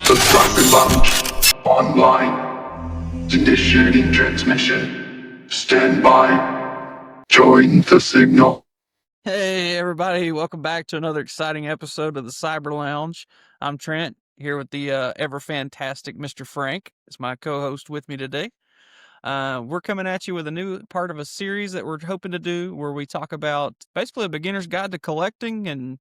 The CyberLounge online. Initiating transmission. Stand by. Join the signal. Hey everybody, welcome back to another exciting episode of the CyberLounge. I'm Trent, here with the ever fantastic Mr. Frank. It's my co-host with me today. We're coming at you with a new part of a series that we're hoping to do where we talk about basically a beginner's guide to collecting and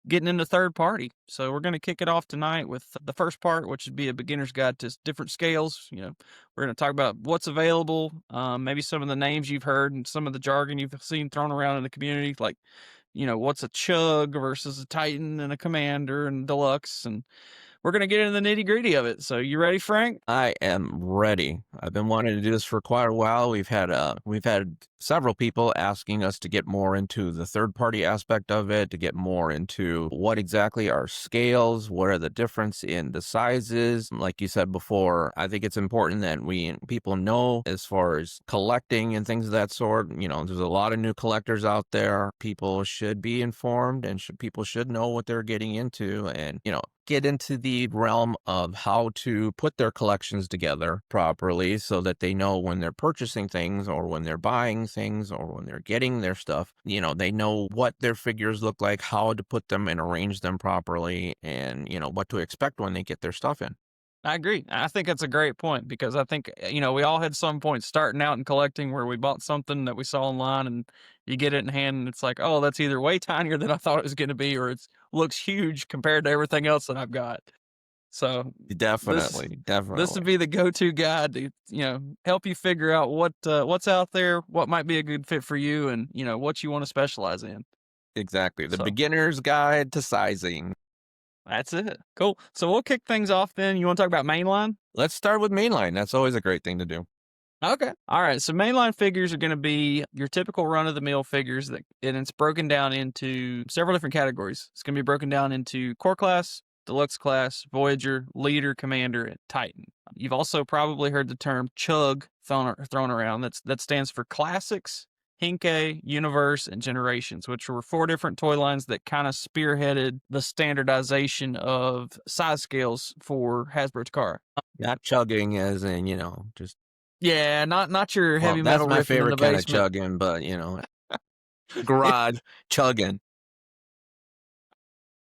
getting into third party. So we're going to kick it off tonight with the first part, which would be a beginner's guide to different scales. We're going to talk about what's available, maybe some of the names you've heard and some of the jargon you've seen thrown around in the community, like, what's a chug versus a Titan and a Commander and Deluxe, and we're going to get into the nitty gritty of it. So you ready, Frank? I am ready. I've been wanting to do this for quite a while. We've had several people asking us to get more into the third party aspect of it, to get more into what exactly are scales, what are the difference in the sizes. Like you said before, I think it's important that people know as far as collecting and things of that sort. There's a lot of new collectors out there. People should be informed and people should know what they're getting into, and get into the realm of how to put their collections together properly so that they know when they're purchasing things or when they're buying things or when they're getting their stuff, they know what their figures look like, how to put them and arrange them properly, and, what to expect when they get their stuff in. I agree. I think that's a great point because I think, we all had some point starting out in collecting where we bought something that we saw online and you get it in hand and it's like, oh, that's either way tinier than I thought it was going to be, or it looks huge compared to everything else that I've got. So Definitely. This would be the go-to guide to, help you figure out what's out there, what might be a good fit for you, and, what you want to specialize in. Exactly. The beginner's guide to sizing. That's it. Cool. So we'll kick things off then. You want to talk about mainline? Let's start with mainline. That's always a great thing to do. Okay. All right. So mainline figures are going to be your typical run-of-the-mill figures and it's broken down into several different categories. It's going to be broken down into core class, Deluxe class, Voyager, Leader, Commander, and Titan. You've also probably heard the term chug thrown around. That stands for Classics, Henkei, Universe, and Generations, which were 4 different toy lines that kind of spearheaded the standardization of size scales for Hasbro Takara. Not chugging as in, just... Yeah, not your heavy metal riffing. That's my favorite kind of chugging, but, garage chugging.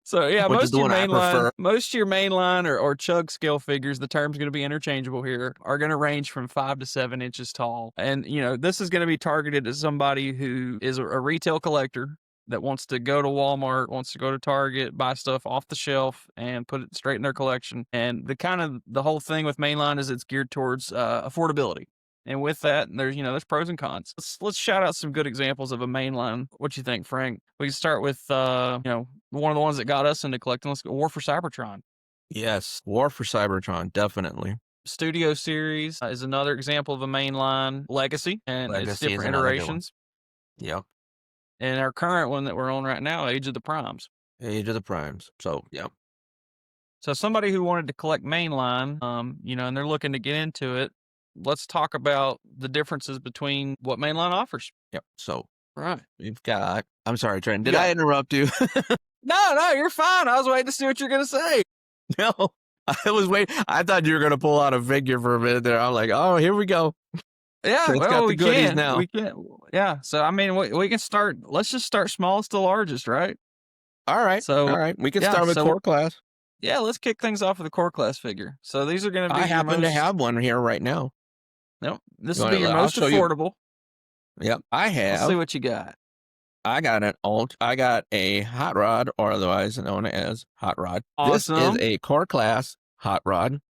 So yeah, most of your mainline or chug scale figures, the term's going to be interchangeable here, are going to range from 5 to 7 inches tall. And, this is going to be targeted at somebody who is a retail collector that wants to go to Walmart, wants to go to Target, buy stuff off the shelf and put it straight in their collection. And the whole thing with mainline is it's geared towards affordability. And with that, there's pros and cons. Let's shout out some good examples of a mainline. What you think, Frank? We can start with, one of the ones that got us into collecting. Let's go War for Cybertron. Yes, War for Cybertron, definitely. Studio Series is another example of a mainline. Legacy, and it's different iterations. Yep. And our current one that we're on right now, Age of the Primes. Age of the Primes. So, yep. So somebody who wanted to collect mainline, and they're looking to get into it, let's talk about the differences between what mainline offers. Yep. So, right. We've got... I'm sorry, Trent. Did I interrupt you? No, you're fine. I was waiting to see what you're going to say. No, I was waiting. I thought you were going to pull out a figure for a minute there. I'm like, oh, here we go. Yeah, so got the goodies now. We can. Yeah. So, we can start. Let's just start smallest to largest, right? All right. We can start with core class. Yeah, let's kick things off with a core class figure. So these are going to be... I happen to have one here right now. Nope. This will be your most affordable. Yep, I have. Let's see what you got. I got a hot rod, or otherwise known as hot rod. Awesome. This is a core class hot rod.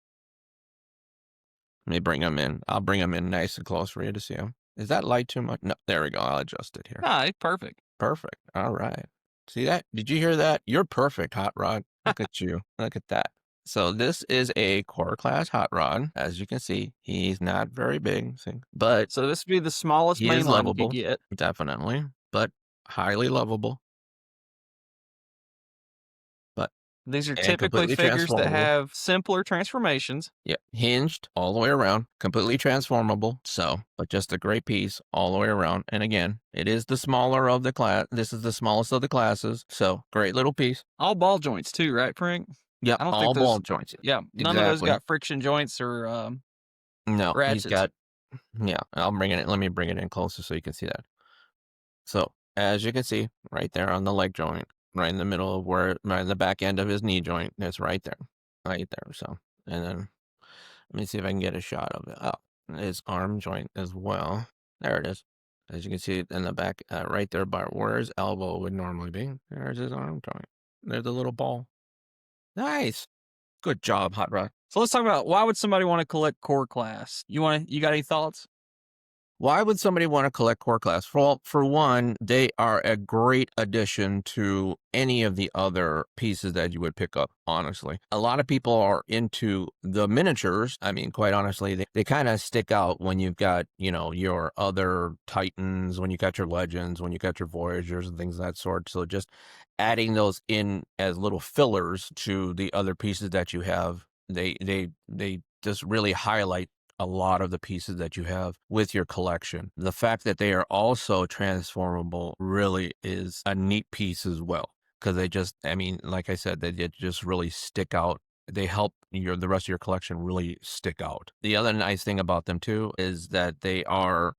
Let me bring them in. I'll bring them in nice and close for you to see them. Is that light too much? No, there we go. I'll adjust it here. Ah, perfect. Perfect. All right. See that? Did you hear that? You're perfect, hot rod. Look at you. Look at that. So this is a core class hot rod. As you can see, he's not very big, but so this would be the smallest mainline you could get. Definitely, but highly lovable. But these are typically figures that have simpler transformations. Yeah, hinged all the way around, completely transformable. So, but just a great piece all the way around. And again, it is the smaller of the class. This is the smallest of the classes. So great little piece. All ball joints too, right, Frank? Yep, I don't think all those. ball joints. Yeah, none of those Exactly. got friction joints or No, he's ratchets. got. Yeah, I'll bring it in. Let me bring it in closer so you can see that. So as you can see, right there on the leg joint, right in the middle of where right in the back end of his knee joint, it's right there, right there. So, and then let me see if I can get a shot of it. Oh, his arm joint as well. There it is. As you can see in the back, right there by where his elbow would normally be. There's his arm joint. There's the little ball. Nice. Good job, Hot Rod. So let's talk about why would somebody want to collect core class? You got any thoughts? Why would somebody want to collect core class? Well, for one, they are a great addition to any of the other pieces that you would pick up, honestly. A lot of people are into the miniatures. I mean, quite honestly, they kind of stick out when you've got, your other Titans, when you got your Legends, when you got your Voyagers and things of that sort. So just adding those in as little fillers to the other pieces that you have, they just really highlight a lot of the pieces that you have with your collection. The fact that they are also transformable really is a neat piece as well, because like I said, they just really stick out. They help the rest of your collection really stick out. The other nice thing about them too is that they are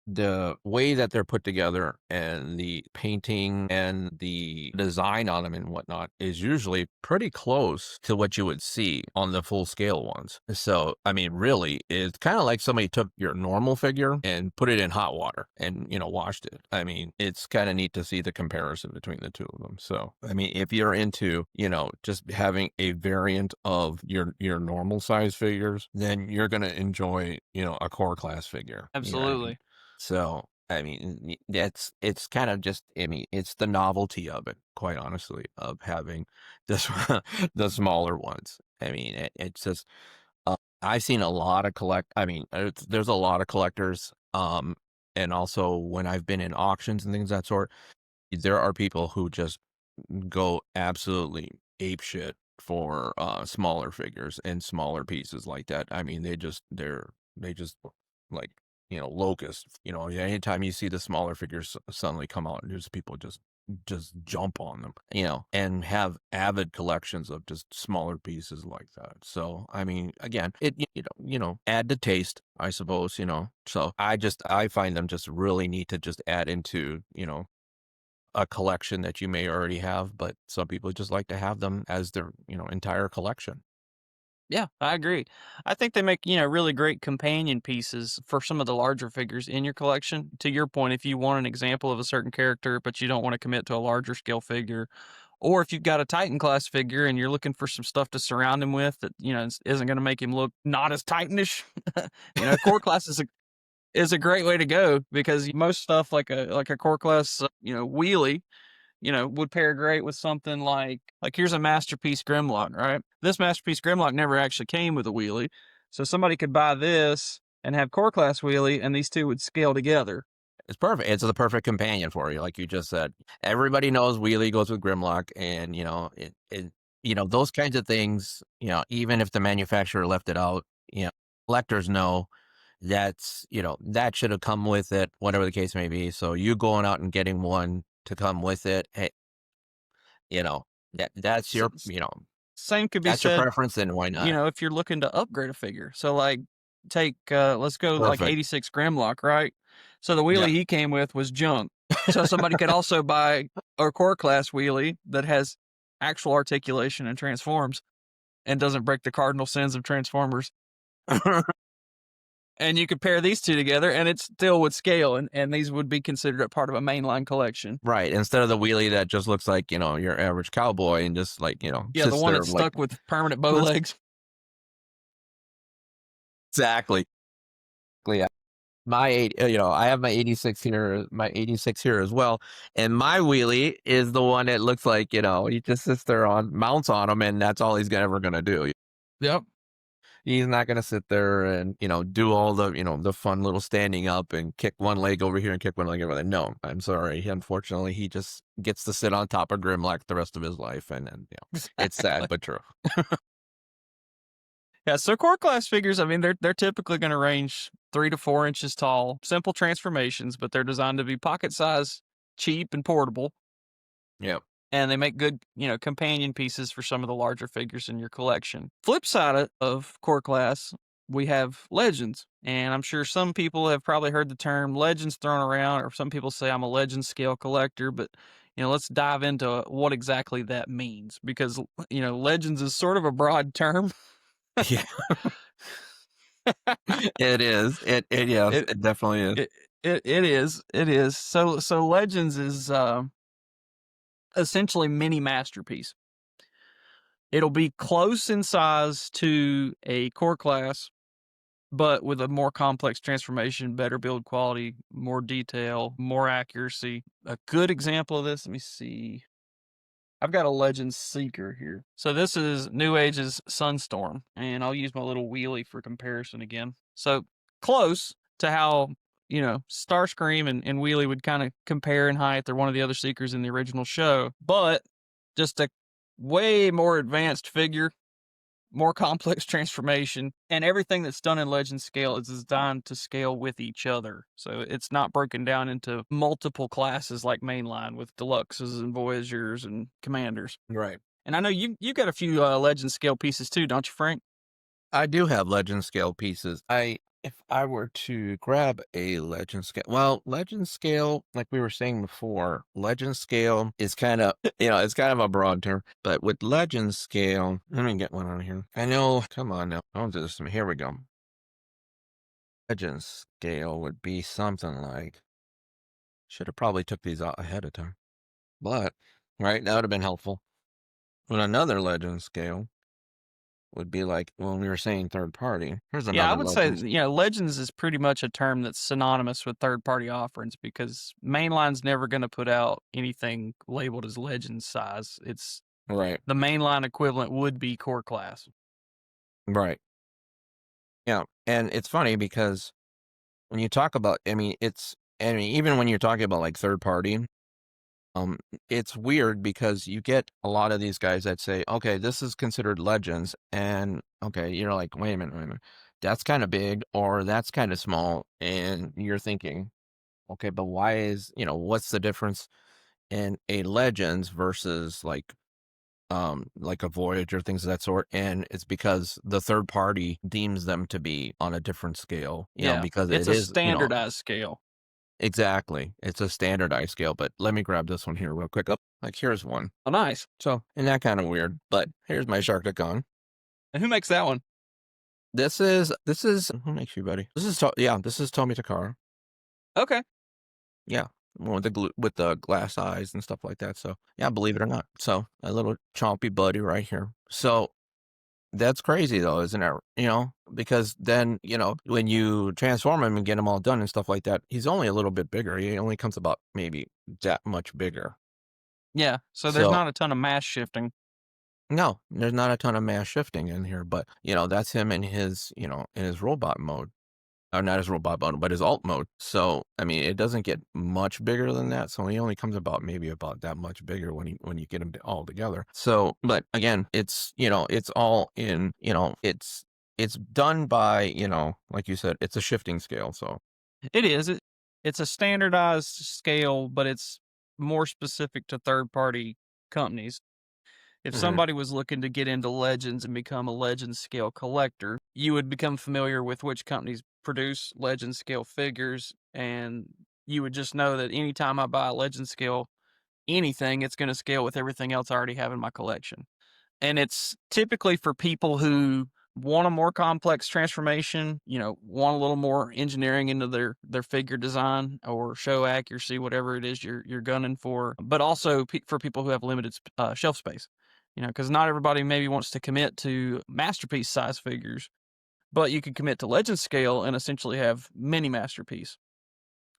the way that they're put together and the painting and the design on them and whatnot is usually pretty close to what you would see on the full scale ones. So, I mean, really, it's kind of like somebody took your normal figure and put it in hot water and, washed it. I mean, it's kind of neat to see the comparison between the two of them. So, I mean, if you're into, just having a variant of your normal size figures, then you're going to enjoy, a core class figure. Absolutely. So, I mean, it's kind of just, it's the novelty of it, quite honestly, of having this, the smaller ones. I mean, it's just, I've seen a lot of there's a lot of collectors, and also when I've been in auctions and things of that sort, there are people who just go absolutely ape shit for smaller figures and smaller pieces like that. I mean, they just like locusts. Anytime you see the smaller figures suddenly come out, there's people just jump on them, and have avid collections of just smaller pieces like that. So I mean, again, it add to taste, I suppose. So I find them just really neat to just add into a collection that you may already have, but some people just like to have them as their, entire collection. Yeah, I agree. I think they make, really great companion pieces for some of the larger figures in your collection. To your point, if you want an example of a certain character, but you don't want to commit to a larger scale figure, or if you've got a Titan class figure and you're looking for some stuff to surround him with that, isn't going to make him look not as Titanish, core class is a great way to go because most stuff like a core class, wheelie, would pair great with something like here's a Masterpiece Grimlock, right? This Masterpiece Grimlock never actually came with a wheelie. So somebody could buy this and have core class wheelie and these two would scale together. It's perfect. It's the perfect companion for you, like you just said. Everybody knows wheelie goes with Grimlock, and those kinds of things. Even if the manufacturer left it out, collectors know that's that should have come with it, whatever the case may be. So you going out and getting one to come with it, hey, that's your Same could be that's your said, preference, then why not? if you're looking to upgrade a figure. So take let's go like Perfect. 86 Grimlock, right? So the wheelie Yeah. he came with was junk. So somebody could also buy a core class wheelie that has actual articulation and transforms and doesn't break the cardinal sins of Transformers. And you could pair these two together and it still would scale and these would be considered a part of a mainline collection. Right. Instead of the wheelie that just looks like, your average cowboy and just like, Yeah, sits the one there that's like, stuck with permanent bow legs. exactly. Yeah. I have my 86 here as well. And my wheelie is the one that looks like, he just sits there mounts on him, and that's all he's ever going to do. Yep. He's not going to sit there and, do all the, the fun little standing up and kick one leg over here and kick one leg over there. No, I'm sorry. Unfortunately, he just gets to sit on top of Grimlock the rest of his life. And then, it's sad, but true. Yeah, so core class figures, I mean, they're typically going to range 3 to 4 inches tall, simple transformations, but they're designed to be pocket size, cheap, and portable. Yep. and they make good, companion pieces for some of the larger figures in your collection. Flip side of core class, we have legends, and I'm sure some people have probably heard the term legends thrown around, or some people say I'm a legend scale collector, but let's dive into what exactly that means, because legends is sort of a broad term. Yeah. It is. Yes, It it definitely is. it is. So legends is essentially mini masterpiece. It'll be close in size to a core class, but with a more complex transformation, better build quality, more detail, more accuracy. A good example of this, let me see. I've got a Legends Seeker here. So this is New Age's Sunstorm, and I'll use my little wheelie for comparison again. So close to how, Starscream and Wheelie would kind of compare in height. They're one of the other Seekers in the original show, but just a way more advanced figure, more complex transformation, and everything that's done in Legend scale is designed to scale with each other. So it's not broken down into multiple classes like mainline with Deluxes and Voyagers and Commanders. Right. And I know you got a few Legend scale pieces too, don't you, Frank? I do have legend scale pieces. If I were to grab a legend scale, well, legend scale, like we were saying before, legend scale is kind of, it's kind of a broad term, but with legend scale, let me get one on here. I know, come on now. I'll do this. Here we go. Legend scale would be something like, should have probably took these out ahead of time, but, right, that would have been helpful. With another legend scale, would be like when we were saying third party. Here's another Yeah, I would say, legend. Legends is pretty much a term that's synonymous with third-party offerings, because mainline's never going to put out anything labeled as Legend size. It's Right. the mainline equivalent would be core class. Right. Yeah. And it's funny because when you talk about, even when you're talking about like third party, it's weird because you get a lot of these guys that say, okay, this is considered legends. And okay, you're like, wait a minute. That's kind of big or that's kind of small. And you're thinking, okay, but why what's the difference in a legends versus like a Voyager, things of that sort, and it's because the third party deems them to be on a different scale, Yeah, because it's it a is, standardized scale. exactly, it's a standardized scale. But let me grab this one here real quick. Oh, like here's one. Oh, nice. So, and that kind of weird, but here's my Sharkticon. And who makes that one? This is who makes you, buddy? This is Tomi Takara. Okay. Yeah. With with the glass eyes and stuff like that. So yeah, believe it or not. So a little chompy buddy right here. So that's crazy though, isn't it? Because then, when you transform him and get him all done and stuff like that, he's only a little bit bigger. He only comes about maybe that much bigger. Yeah, so there's So not a ton of mass shifting. no, there's not a ton of mass shifting in here, but that's him in his, in his robot mode. Or not his robot mode, but his alt mode. So I mean, it doesn't get much bigger than that. So he only comes about maybe about that much bigger when you get them all together. So, but again, it's it's all in it's done by like you said, it's a shifting scale. So It is. It's a standardized scale, but it's more specific to third-party companies. If mhm, somebody was looking to get into Legends and become a Legend scale collector, you would become familiar with which companies produce Legend scale figures, and you would just know that anytime I buy a Legend scale anything, it's going to scale with everything else I already have in my collection. And it's typically for people who want a more complex transformation, want a little more engineering into their figure design or show accuracy, whatever it is you're gunning for, but also for people who have limited shelf space. Because not everybody maybe wants to commit to masterpiece size figures, but you can commit to legend scale and essentially have mini masterpiece,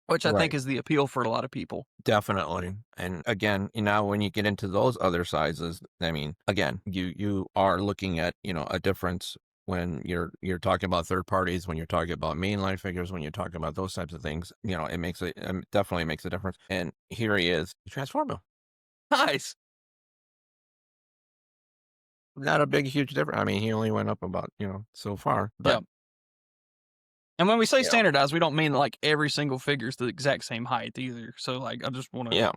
which I think right, is the appeal for a lot of people. definitely. And again, when you get into those other sizes, I mean, again, you are looking at a difference when you're talking about third parties, when you're talking about mainline figures, when you're talking about those types of things. It makes definitely makes a difference. And here he is, transform him. Nice. Not a big, huge difference. I mean, he only went up about so far, Yeah. but And when we say Yeah. standardized, we don't mean like every single figure is the exact same height either. So like, I just want to Yeah.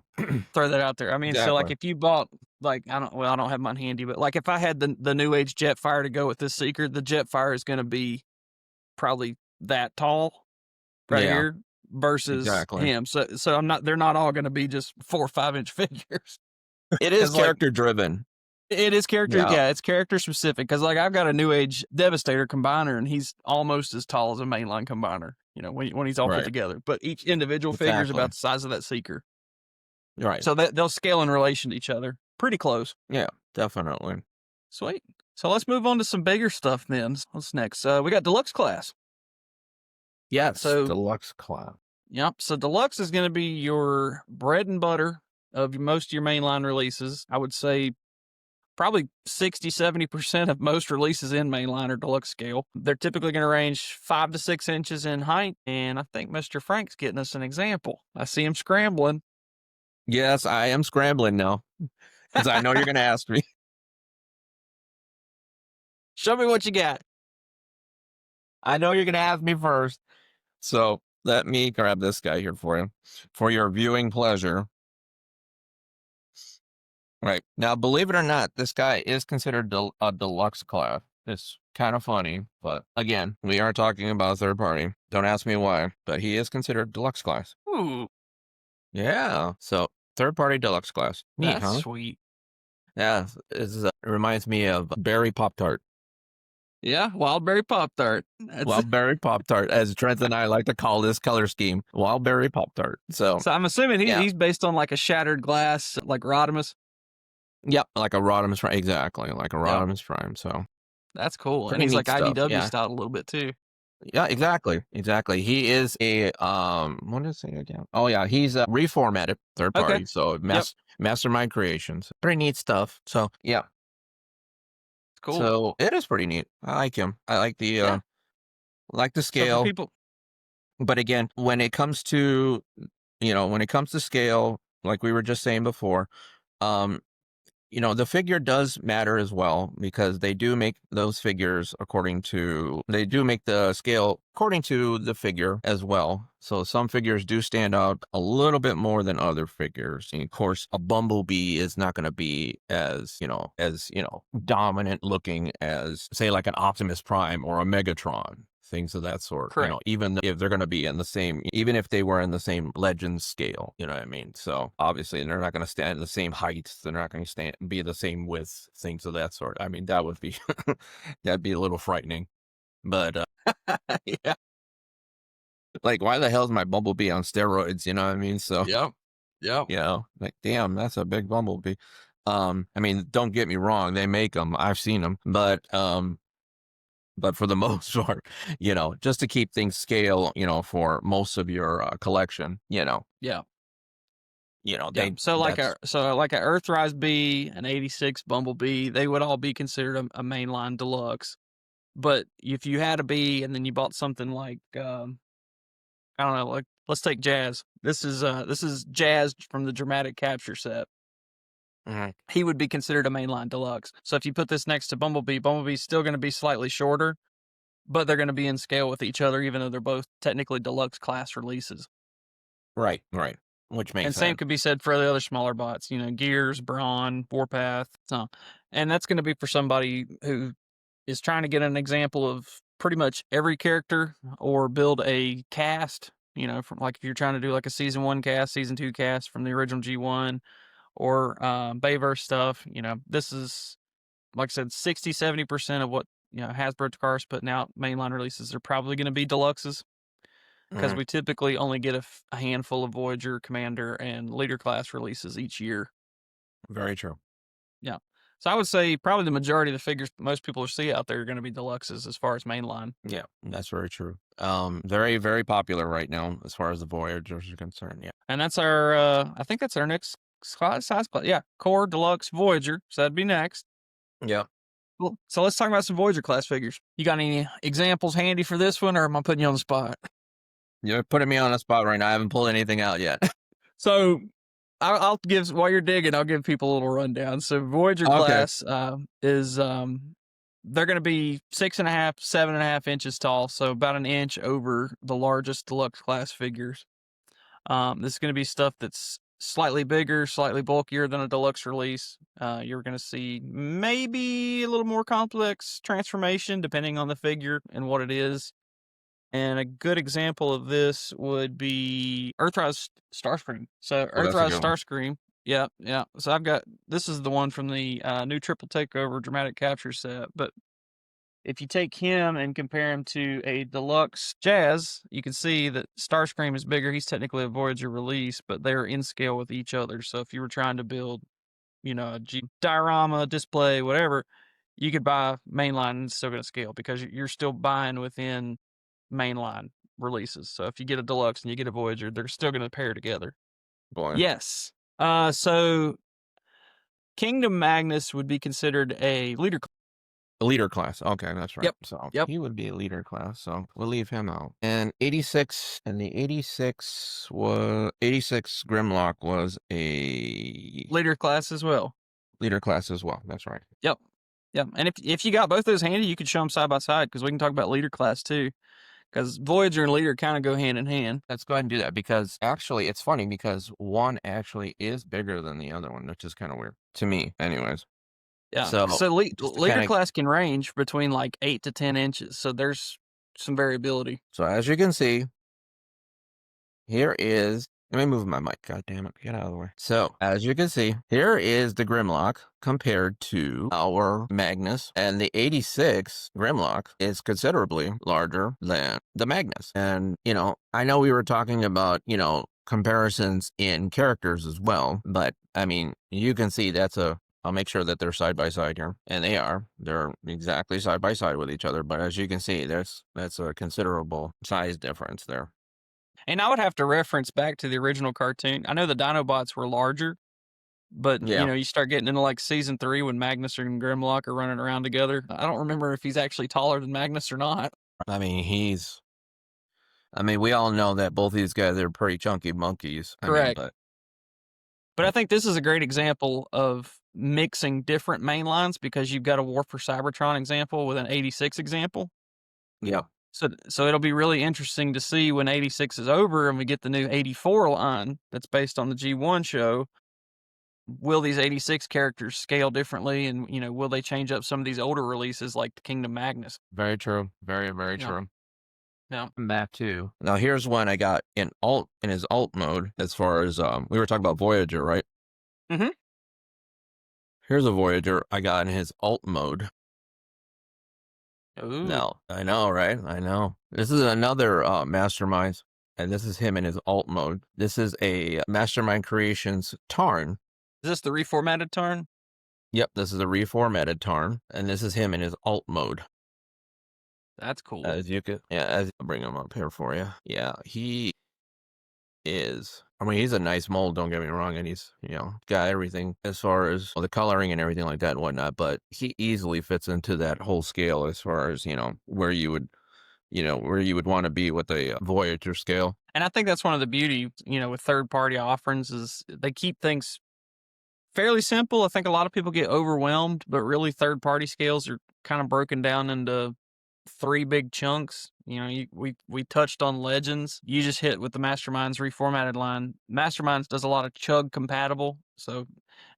throw that out there. I mean, so like Exactly. if you bought like I don't have mine handy, but like if I had the new age Jetfire to go with this Seeker, the Jetfire is going to be probably that tall right Yeah. here versus Exactly. him. So they're not all going to be just 4 or 5 inch figures. It is 'Cause, like, character driven. it is character, Yeah. yeah, it's character specific. Because like I've got a new age Devastator combiner, and he's almost as tall as a mainline combiner. You know, when he's all put Right. together, but each individual figure is Exactly. about the size of that Seeker. Right. So they'll scale in relation to each other, pretty close. Yeah, definitely. Sweet. So let's move on to some bigger stuff then. What's next? We got Deluxe class. Yes. So- Deluxe class. Yep. So Deluxe is going to be your bread and butter of most of your mainline releases. I would say probably 60-70% of most releases in mainline are Deluxe scale. They're typically going to range 5 to 6 inches in height. And I think Mr. Frank's getting us an example. I see him scrambling. Yes, I am scrambling now because I know you're going to ask me. Show me what you got. I know you're going to ask me first. So let me grab this guy here for you for your viewing pleasure. Right. Now, believe it or not, this guy is considered a deluxe class. It's kind of funny, but again, we are talking about a third party. Don't ask me why, but he is considered deluxe class. Ooh, Yeah. So third party deluxe class. Neat, that's huh? sweet. Yeah. It reminds me of Berry Pop Tart. Yeah, Wildberry Pop Tart. Wildberry Pop Tart, as Trent and I like to call this color scheme, Wildberry Pop Tart. So I'm assuming Yeah. he's based on like a shattered glass, like Rodimus. yep, like a Rodimus Prime. Exactly, like a Rodimus Prime. So That's cool. Pretty And he's neat like stuff, IDW yeah. style a little bit too. yeah, exactly. He is a what is it again? Oh yeah, he's a reformatted third Okay. party. So Mastermind Creations. Pretty neat stuff. So yeah. It's cool. So it is pretty neat. I like him. I like the Yeah. like the So for scale. people, But again, when it comes to scale, like we were just saying before, the figure does matter as well because they do make those figures they do make the scale according to the figure as well. So some figures do stand out a little bit more than other figures. And of course, a Bumblebee is not going to be as dominant looking as say like an Optimus Prime or a Megatron. Things of that sort, Correct. even if they're going to be even if they were in the same Legends scale, you know what I mean? So obviously they're not going to stand the same height. They're not going to be the same width, things of that sort. I mean, that would be, that'd be a little frightening, but yeah, like why the hell is my Bumblebee on steroids? You know what I mean? So Yep. like, damn, that's a big Bumblebee. I mean, don't get me wrong. They make them. I've seen them, but for the most part, just to keep things scale, for most of your collection, Yeah. they So like a Earthrise B, an 86 Bumblebee, they would all be considered a mainline deluxe. But if you had a B and then you bought something like I don't know, like let's take Jazz. This is Jazz from the Dramatic Capture set. Mhm. He would be considered a mainline deluxe. So if you put this next to Bumblebee, Bumblebee's still going to be slightly shorter, but they're going to be in scale with each other, even though they're both technically deluxe class releases. Right, which makes And sense. same could be said for the other smaller bots, Gears, Brawn, Warpath. And that's going to be for somebody who is trying to get an example of pretty much every character or build a cast, from like if you're trying to do like a season 1 cast, season 2 cast from the original G1 or Bayverse stuff, this is, like I said, 60-70% of what Hasbro Takara's putting out mainline releases are probably going to be deluxes because we typically only get a handful of Voyager, Commander, and Leader class releases each year. Very true. Yeah. So I would say probably the majority of the figures most people see out there are going to be deluxes as far as mainline. Yeah, that's very true. Very, very popular right now as far as the Voyagers are concerned. Yeah. And that's our, I think that's our next size class. Yeah. Core, Deluxe, Voyager. So that'd be next. Yeah. Cool. So let's talk about some Voyager class figures. You got any examples handy for this one, or am I putting you on the spot? You're putting me on the spot right now. I haven't pulled anything out yet. So I'll give, while you're digging, I'll give people a little rundown. So Voyager class is they're going to be 6.5, 7.5 inches tall, so about an inch over the largest deluxe class figures. This is going to be stuff that's slightly bigger, slightly bulkier than a deluxe release. You're going to see maybe a little more complex transformation depending on the figure and what it is. And a good example of this would be Earthrise Starscream. So Earthrise Starscream, yeah. So this is the one from the new Triple Takeover Dramatic Capture set. But if you take him and compare him to a deluxe Jazz, you can see that Starscream is bigger. He's technically a Voyager release, but they're in scale with each other. So if you were trying to build, a diorama, display, whatever, you could buy mainline and it's still going to scale because you're still buying within mainline releases. So if you get a deluxe and you get a Voyager, they're still going to pair together. Boy. Yes. So Kingdom Magnus would be considered a leader. A leader class. Okay, that's right. Yep. So Yep. he would be a leader class. So we'll leave him out. And 86 Grimlock was a leader class as well. Leader class as well. That's right. Yep. And if you got both those handy, you could show them side by side because we can talk about leader class too. Because Voyager and leader kind of go hand in hand. Let's go ahead and do that because actually it's funny because one actually is bigger than the other one, which is kind of weird to me anyways. Yeah. So leader class can range between like 8 to 10 inches. So there's some variability. So as you can see, here is, let me move my mic. God damn it. Get out of the way. So as you can see, here is the Grimlock compared to our Magnus, and the 86 Grimlock is considerably larger than the Magnus. And, I know we were talking about, comparisons in characters as well, but I mean, you can see I'll make sure that they're side by side here, and they are. They're exactly side by side with each other. But as you can see, that's a considerable size difference there. And I would have to reference back to the original cartoon. I know the Dinobots were larger, but you start getting into like season 3 when Magnus and Grimlock are running around together. I don't remember if he's actually taller than Magnus or not. I mean, we all know that both these guys are pretty chunky monkeys. Correct. But I think this is a great example of mixing different mainlines because you've got a War for Cybertron example with an 86 example. Yeah. So it'll be really interesting to see when 86 is over and we get the new 84 line that's based on the G1 show. Will these 86 characters scale differently? And, will they change up some of these older releases like the Kingdom Magnus? Very true. Very, very true. Yeah. Back to now. Here's one I got in his alt mode. As far as we were talking about Voyager, right? Mm-hmm. Here's a Voyager I got in his alt mode. Ooh. No, I know, right? I know. This is another Masterminds, and this is him in his alt mode. This is a Mastermind Creations Tarn. Is this the reformatted Tarn? Yep, this is a reformatted Tarn, and this is him in his alt mode. That's cool. I'll bring him up here for you. Yeah, he is. I mean, he's a nice mold, don't get me wrong, and he's, got everything as far as the coloring and everything like that and whatnot, but he easily fits into that whole scale as far as, where you would want to be with a Voyager scale. And I think that's one of the beauty, with third-party offerings is they keep things fairly simple. I think a lot of people get overwhelmed, but really third-party scales are kind of broken down into 3 big chunks. We touched on Legends. You just hit with the Masterminds reformatted line. Masterminds does a lot of Chug compatible.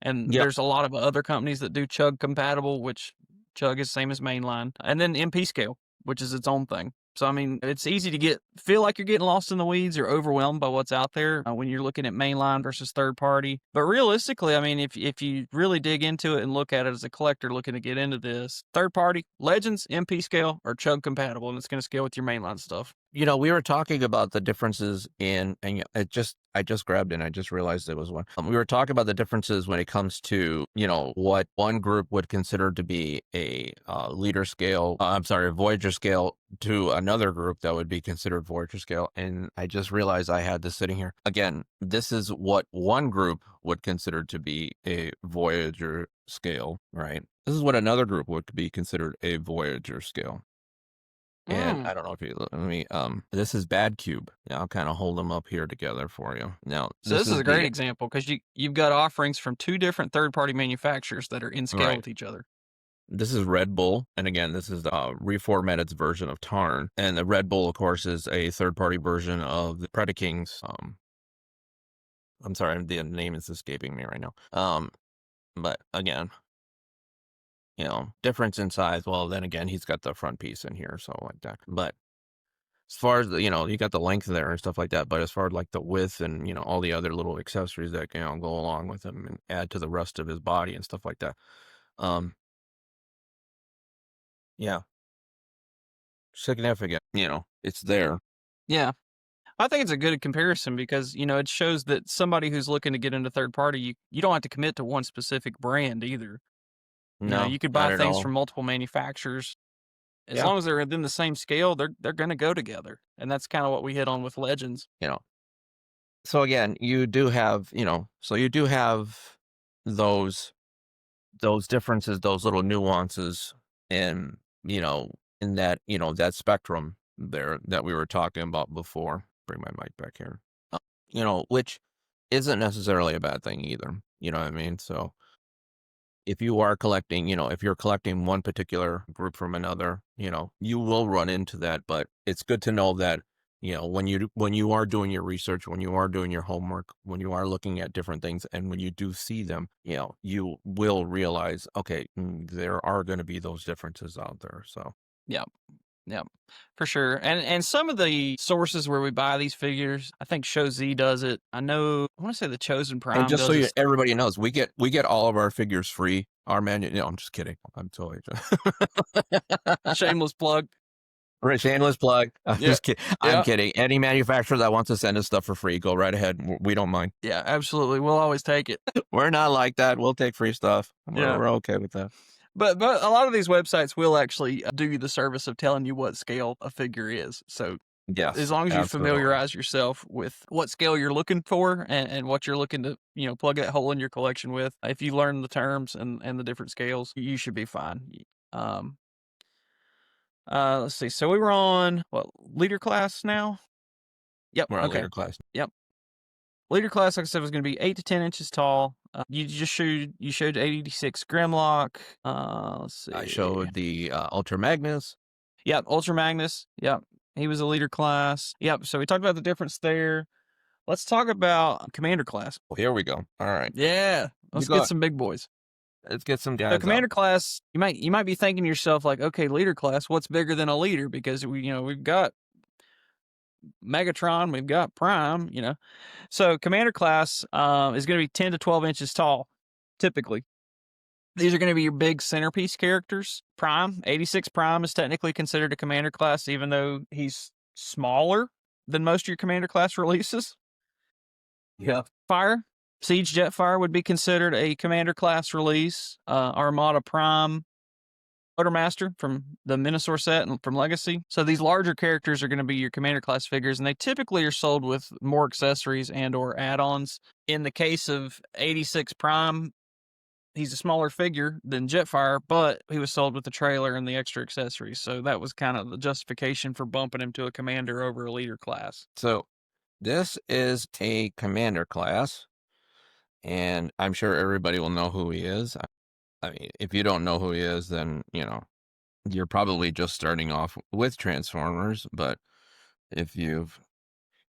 There's a lot of other companies that do Chug compatible, which Chug is same as mainline. And then MP scale, which is its own thing. So, I mean, it's easy to feel like you're getting lost in the weeds or overwhelmed by what's out there when you're looking at mainline versus third party. But realistically, I mean, if you really dig into it and look at it as a collector looking to get into this, third party, Legends, MP scale, are Chug compatible, and it's going to scale with your mainline stuff. We were talking about the differences and I just grabbed it and I just realized it was one. We were talking about the differences when it comes to, what one group would consider to be a leader scale, Voyager scale to another group that would be considered Voyager scale. And I just realized I had this sitting here. Again, this is what one group would consider to be a Voyager scale, right? This is what another group would be considered a Voyager scale. And I don't know if this is Bad Cube. I'll kind of hold them up here together for you. Now, so this is a great example because you've got offerings from 2 different third-party manufacturers that are in scale with each other. This is Red Bull, and again, this is the reformatted version of Tarn, and the Red Bull, of course, is a third-party version of the Predaking's. I'm sorry, the name is escaping me right now. But again, difference in size. Well, then again, he's got the front piece in here, so like that. But as far as the, you got the length there and stuff like that. But as far as like the width and all the other little accessories that go along with him and add to the rest of his body and stuff like that. Yeah, significant. It's there. Yeah. I think it's a good comparison because, it shows that somebody who's looking to get into third party, you don't have to commit to one specific brand either. No, You could not buy at things all. from multiple manufacturers. As Yeah. long as they're within the same scale, they're going to go together. And that's kind of what we hit on with Legends. So again, you do have, those differences, those little nuances in, in that, that spectrum there that we were talking about before. Bring my mic back here. Which isn't necessarily a bad thing either. You know what I mean? So if you are collecting, if you're collecting one particular group from another, you will run into that, but it's good to know that, when you are doing your research, when you are doing your homework, when you are looking at different things, and when you do see them, you will realize, okay, there are going to be those differences out there. So Yeah. Yeah, for sure. And some of the sources where we buy these figures, I think Show Z does it. I want to say the Chosen and Prime just does so it. everybody knows, we get all of our figures free. Our menu. No, I'm just kidding. I'm totally Shameless plug. Shameless plug. I'm Yeah. just kidding. I'm kidding. Any manufacturer that wants to send us stuff for free, go right ahead. We don't mind. Yeah, absolutely. We'll always take it. We're not like that. We'll take free stuff. Yeah. We're okay with that. But a lot of these websites will actually do you the service of telling you what scale a figure is. So Yes, as long as you absolutely. familiarize yourself with what scale you're looking for and what you're looking to, plug that hole in your collection with, if you learn the terms and the different scales, you should be fine. Let's see. So we were on leader class now? Yep. We're on Okay. later class. Yep. Leader class, like I said, was going to be 8 to 10 inches tall. You showed 86 Grimlock. Let's see. I showed the Ultra Magnus. Yep, Ultra Magnus. Yep, he was a leader class. Yep. So we talked about the difference there. Let's talk about Commander class. Well, here we go. All right. Yeah, let's get some big boys. Let's get some guys. So Commander class, you might be thinking to yourself like, okay, leader class, what's bigger than a leader? Because we've got Megatron, we've got Prime, So Commander class is going to be 10 to 12 inches tall, typically. These are going to be your big centerpiece characters. Prime, 86 Prime is technically considered a Commander class, even though he's smaller than most of your Commander class releases. Yeah. Fire, Siege Jetfire would be considered a Commander class release. Armada Prime, Motormaster from the Minosaur set and from Legacy. So these larger characters are going to be your Commander class figures, and they typically are sold with more accessories and or add-ons. In the case of 86 Prime, he's a smaller figure than Jetfire, but he was sold with the trailer and the extra accessories. So that was kind of the justification for bumping him to a Commander over a leader class. So this is a Commander class, and I'm sure everybody will know who he is. I mean, if you don't know who he is, then, you're probably just starting off with Transformers. But if you've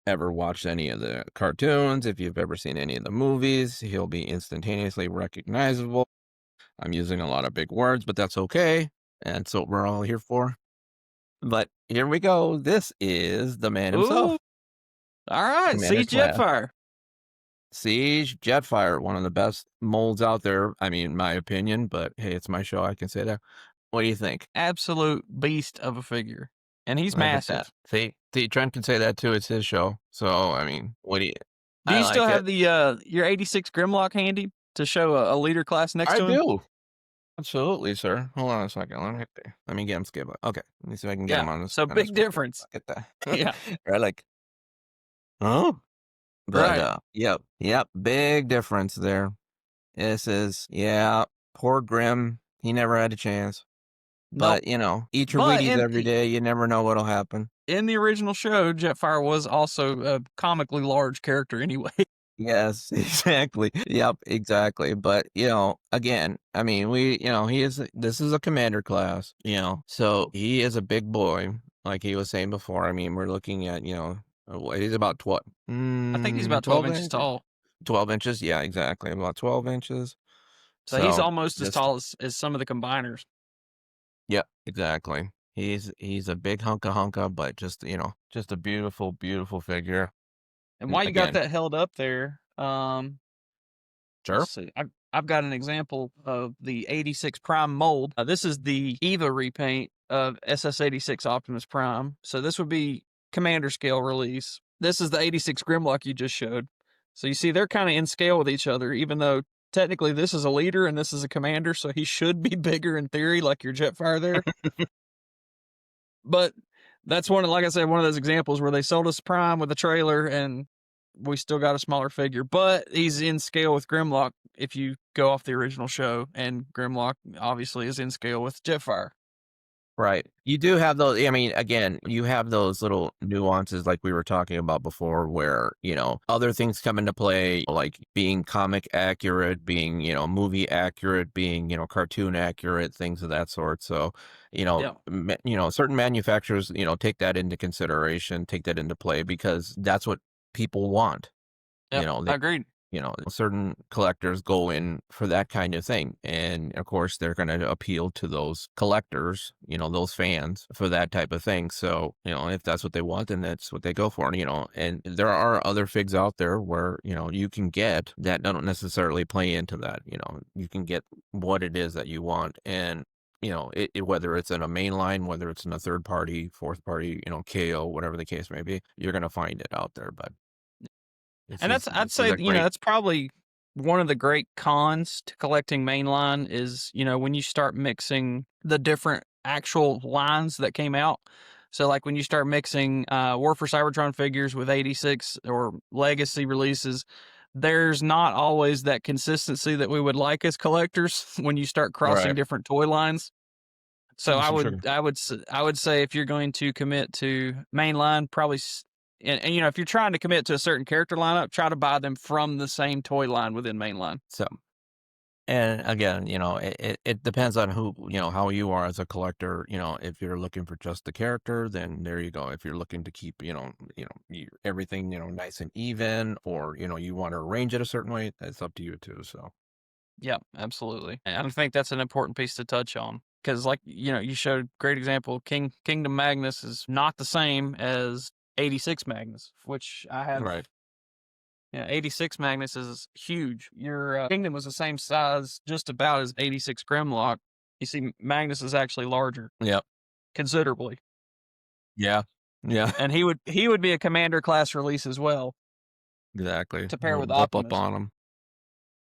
ever watched any of the cartoons, if you've ever seen any of the movies, he'll be instantaneously recognizable. I'm using a lot of big words, but that's okay. And so we're all here for. But here we go. This is the man himself. Ooh. All right, Siege Jetfire. Siege Jetfire, one of the best molds out there. I mean, my opinion, but hey, it's my show. I can say that. What do you think? Absolute beast of a figure. And he's massive. See, Trent can say that too. It's his show. So, I mean, what do you... Do you still have the your 86 Grimlock handy to show a leader class next to him? I do. Absolutely, sir. Hold on a second. Let me get him skip. Okay. Let me see if I can get him on this. So big difference. Get that. Yeah. Right, like... Oh. But, right. Yep. Big difference there. This is, poor Grim. He never had a chance. But, eat your Wheaties every day. You never know what'll happen. In the original show, Jetfire was also a comically large character anyway. Yes, exactly. Yep, exactly. But, again, I mean, this is a commander class, so he is a big boy, like he was saying before. I mean, we're looking at, he's about I think he's about 12 12 inches inches? tall. 12 inches. Yeah, exactly. About 12 inches. So he's So almost as just, tall as some of the combiners. yep, exactly. He's a big hunka, but just a beautiful, beautiful figure. And And while you got again, that held up there, let's sure. see. I've got an example of the 86 Prime mold. This is the EVA repaint of SS86 Optimus Prime. So this would be commander scale release. This is the 86 Grimlock you just showed. So you see they're kind of in scale with each other, even though technically this is a leader and this is a commander, so he should be bigger in theory, like your Jetfire there. But that's like I said, one of those examples where they sold us Prime with a trailer and we still got a smaller figure, but he's in scale with Grimlock if you go off the original show, and Grimlock obviously is in scale with Jetfire. Right. You do have those. I mean, again, you have those little nuances like we were talking about before where, other things come into play, like being comic accurate, being, movie accurate, being, cartoon accurate, things of that sort. So, Yeah, certain manufacturers, take that into consideration, take that into play because that's what people want. yeah, I agreed. Certain collectors go in for that kind of thing. And of course, they're going to appeal to those collectors, those fans for that type of thing. So, if that's what they want, then that's what they go for. And there are other figs out there where, you can get that don't necessarily play into that. You can get what it is that you want. And whether it's in a mainline, whether it's in a third party, fourth party, KO, whatever the case may be, you're going to find it out there. But And I'd this is say, a great. that's probably one of the great cons to collecting mainline is, when you start mixing the different actual lines that came out. So like when you start mixing War for Cybertron figures with 86 or legacy releases, there's not always that consistency that we would like as collectors when you start crossing Right. different toy lines. So Give some sugar. I would say if you're going to commit to mainline, probably and if you're trying to commit to a certain character lineup, try to buy them from the same toy line within mainline. So, and again, it depends on who, how you are as a collector. If you're looking for just the character, then there you go. If you're looking to keep, everything, nice and even, or, you want to arrange it a certain way, that's up to you too. So, Yeah, absolutely. And I think that's an important piece to touch on because, like, you showed a great example. Kingdom Magnus is not the same as 86 Magnus, which I have. right. Yeah, 86 Magnus is huge. Your Kingdom was the same size, just about as 86 Grimlock. You see, Magnus is actually larger, Yep. considerably, Yeah. Yeah. and he would be a commander class release as well Exactly. to pair with Whoop up Optimus. on them.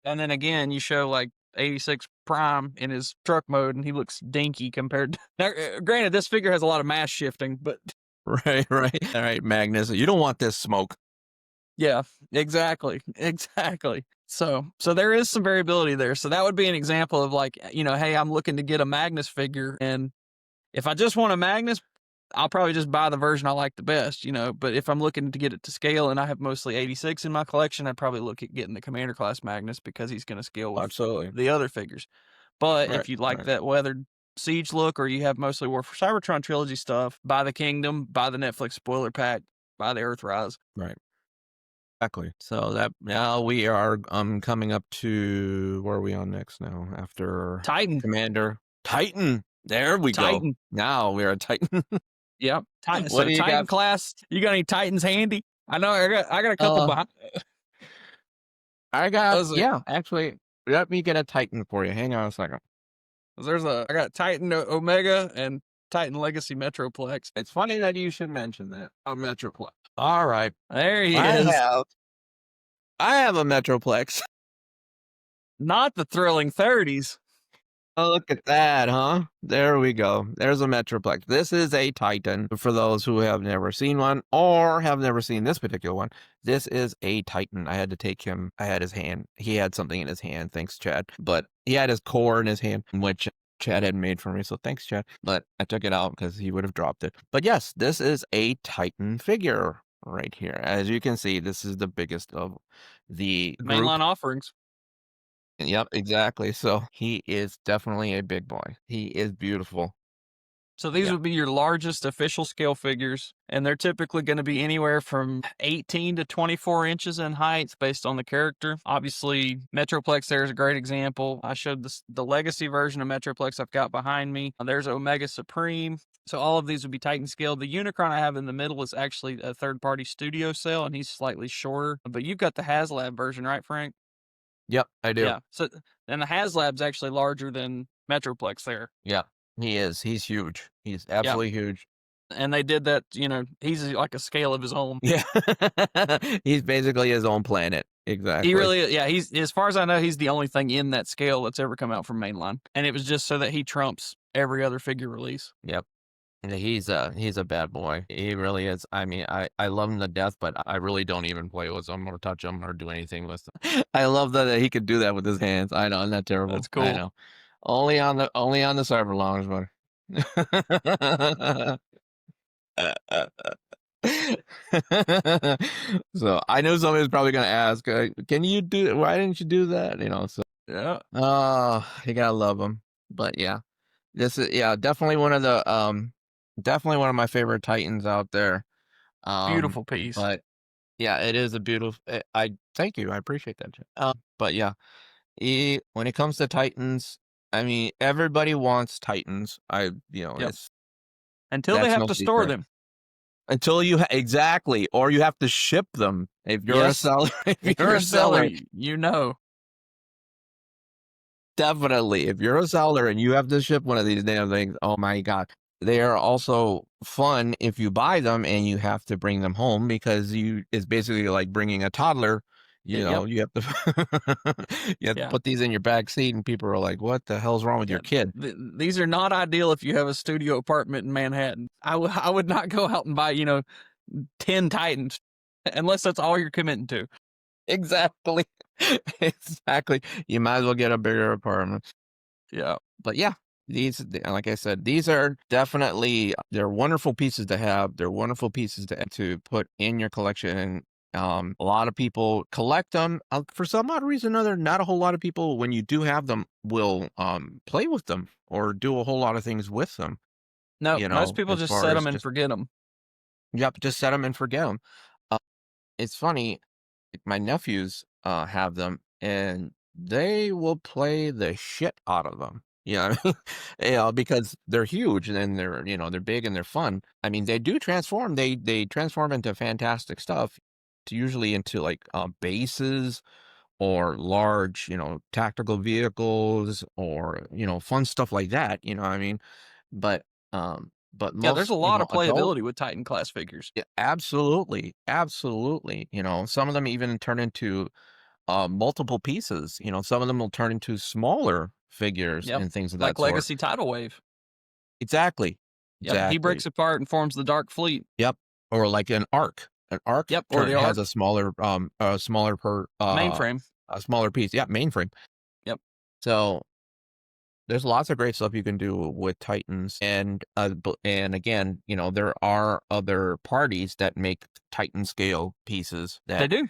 And then again, you show like 86 Prime in his truck mode, and he looks dinky compared to. Now, granted, this figure has a lot of mass shifting, but Right. Right. All right, Magnus, you don't want this smoke. yeah, exactly. So there is some variability there. So that would be an example of like, hey, I'm looking to get a Magnus figure, and if I just want a Magnus, I'll probably just buy the version I like the best, But if I'm looking to get it to scale, and I have mostly 86 in my collection, I'd probably look at getting the Commander class Magnus because he's going to scale with Absolutely. the other figures. But Right. if you like Right. that weathered Siege look, or you have mostly War for Cybertron trilogy stuff, buy the Kingdom, buy the Netflix spoiler pack, buy the Earthrise. Right. Exactly. So that now we are coming up to where are we on next now after Titan. Commander Titan. There we go. Titan. Now we are at Titan. Yep. Titan. What So do you Titan got? class. You got any Titans handy? I know I got a couple behind. I got Those are- actually let me get a Titan for you. Hang on a second. I got Titan Omega and Titan Legacy Metroplex. It's funny that you should mention that. A Metroplex. All right. There he is. I have a Metroplex. Not the thrilling 30s. Oh, look at that, huh? There we go. There's a Metroplex. This is a Titan for those who have never seen one or have never seen this particular one. This is a Titan. I had to take him. I had his hand. He had something in his hand. Thanks, Chad. But he had his core in his hand, which Chad had made for me. So thanks, Chad. But I took it out because he would have dropped it. But yes, this is a Titan figure. right here. As you can see, this is the biggest of the group. Mainline offerings. Yep, exactly. So he is definitely a big boy. He is beautiful. So these Yeah. would be your largest official scale figures, and they're typically going to be anywhere from 18 to 24 inches in height based on the character. Obviously, Metroplex there is a great example. I showed the legacy version of Metroplex I've got behind me. There's Omega Supreme. So all of these would be Titan scale. The Unicron I have in the middle is actually a third-party studio cell, and he's slightly shorter. But you've got the HasLab version, right, Frank? Yep, I do. Yeah. So and the HasLab's actually larger than Metroplex there. Yeah, he is. He's huge. He's Yeah. absolutely huge. And they did that, he's like a scale of his own. Yeah. He's basically his own planet. Exactly. He really, yeah, he's, as far as I know, he's the only thing in that scale that's ever come out from Mainline. And it was just so that he trumps every other figure release. Yep. He's a bad boy. He really is. I mean, I love him to death, but I really don't even play with him or touch him or do anything with him. I love that he could do that with his hands. I know, isn't that terrible? That's cool. I know. Only on the CyberLounge, but so I know somebody's probably gonna ask, can you do? Why didn't you do that? So Yeah. you gotta love him. But yeah, this is definitely one of the definitely one of my favorite Titans out there. Beautiful piece. But yeah, it is a beautiful. I thank you. I appreciate that. But yeah, when it comes to Titans, I mean, everybody wants Titans. Yep. It's Until they that's have no to store secret. them. Until you exactly, or you have to ship them if you're a Yes. seller. If You're a seller, you know. Definitely, if you're a seller and you have to ship one of these damn things, oh my God. They are also fun if you buy them and you have to bring them home because it's basically like bringing a toddler. You Yep. have to you have to put these in your back seat and people are like, what the hell's wrong with your kid? These are not ideal if you have a studio apartment in Manhattan. I would not go out and buy, 10 Titans unless that's all you're committing to. Exactly. Exactly. You might as well get a bigger apartment. Yeah. But yeah, these, like I said, these are definitely, they're wonderful pieces to have. They're wonderful pieces to put in your collection. A lot of people collect them. For some odd reason or other, not a whole lot of people, when you do have them, will play with them or do a whole lot of things with them. No, most people just set them and forget them. Yep, just set them and forget them. It's funny, my nephews have them, and they will play the shit out of them. Because they're huge and they're big and they're fun. I mean, they do transform. They transform into fantastic stuff, usually into like bases or large, tactical vehicles or fun stuff like that. You know what I mean? But most, there's a lot of playability with Titan class figures. Yeah, absolutely, absolutely. Some of them even turn into multiple pieces. Some of them will turn into smaller figures and things of that like sort. Legacy Tidal Wave. Exactly. He breaks apart and forms the Dark Fleet. Yep. Or like an arc. An arc has a smaller mainframe. A smaller piece. Yeah, mainframe. Yep. So there's lots of great stuff you can do with Titans, and again, there are other parties that make Titan scale pieces that they do.